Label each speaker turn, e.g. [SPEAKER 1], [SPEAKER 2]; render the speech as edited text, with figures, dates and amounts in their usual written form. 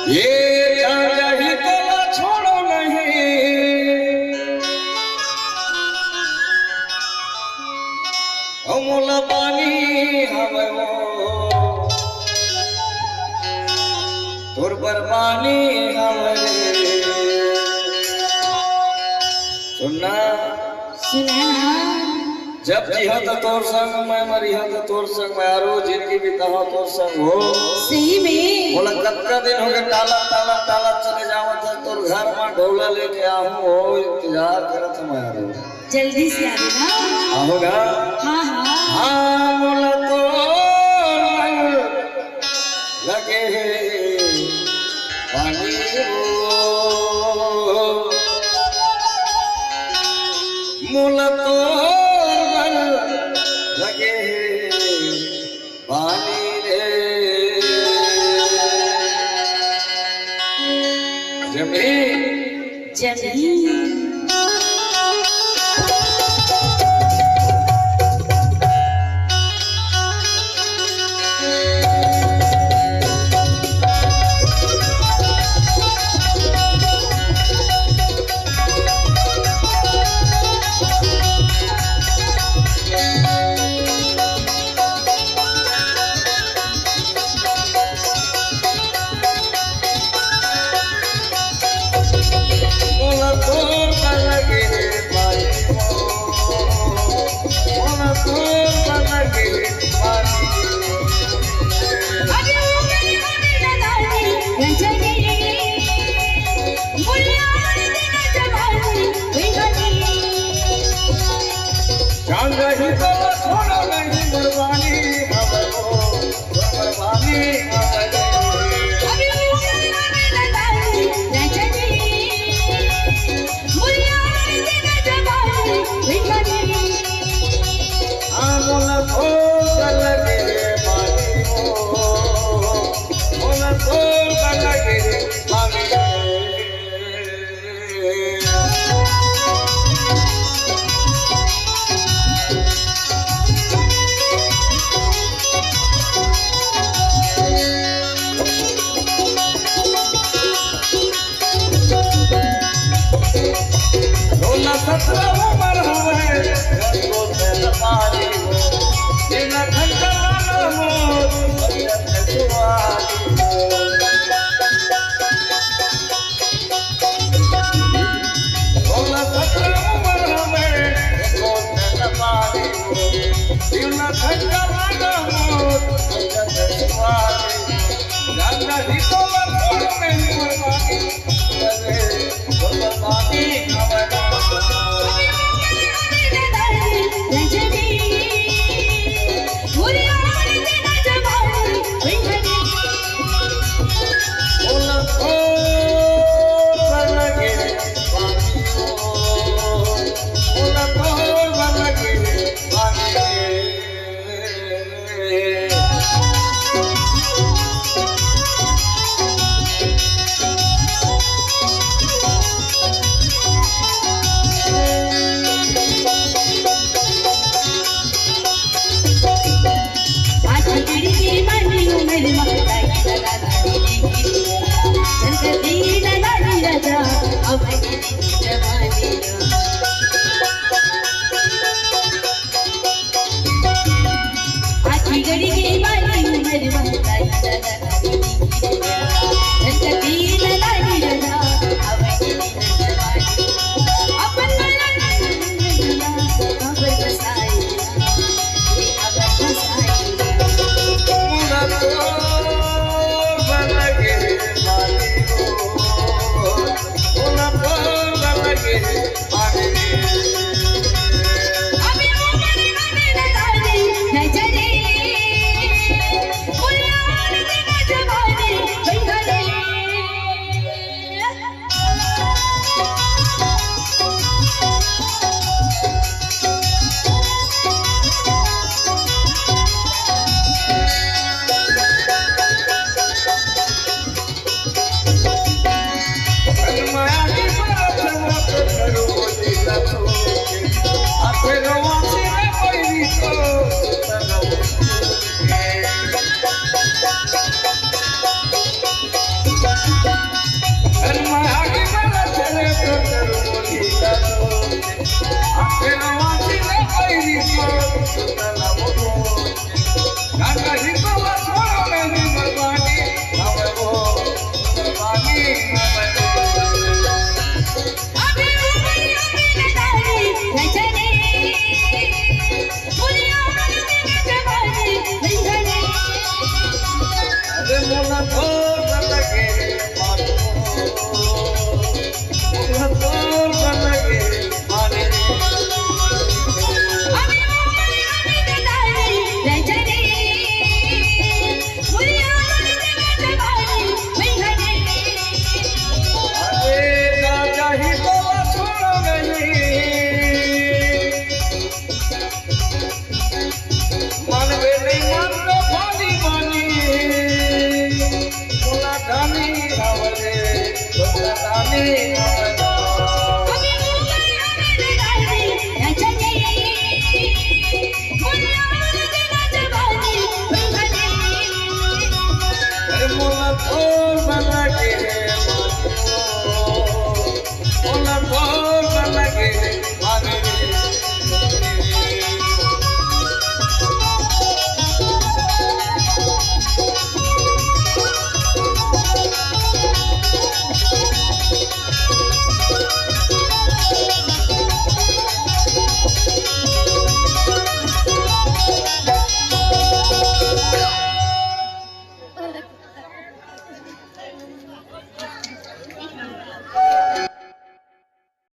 [SPEAKER 1] ये ही तो छोड़ो नहीं अमूल पानी हवे तुर पर पानी हवे सुनना जब जिहा तो तोर संग मैं मरिहा तो तोर संग मैं आरो जिंदगी बिताहा तोर संग हो
[SPEAKER 2] सही में
[SPEAKER 1] बोला कतका दिन हो गए टाला टाला टाला चले जावा था तोर घर में ढोला लेके आऊं हो इंतजार करत मैं आरो
[SPEAKER 2] जल्दी से आ ना
[SPEAKER 1] आओगा
[SPEAKER 2] हाँ हाँ
[SPEAKER 1] हाँ बोला तो लगे पानी मोला तो लगे पानी रे जमीन
[SPEAKER 2] जमीन
[SPEAKER 1] बोला तो अरे मोला थोर लगे मारे मोला थोर लगे मारे
[SPEAKER 2] अबे मोरे आने दलाली रजनी मोरे आने दलाली बैठने
[SPEAKER 1] अरे राजा ही तो छोड़ गई मन बेली मन तो फानी मानी मोला धानी आवले मोला धानी आवले
[SPEAKER 2] अबे मोरे आने दलाली रजनी मोरे आने दलाली बैठने
[SPEAKER 1] अरे मोला थोर लगे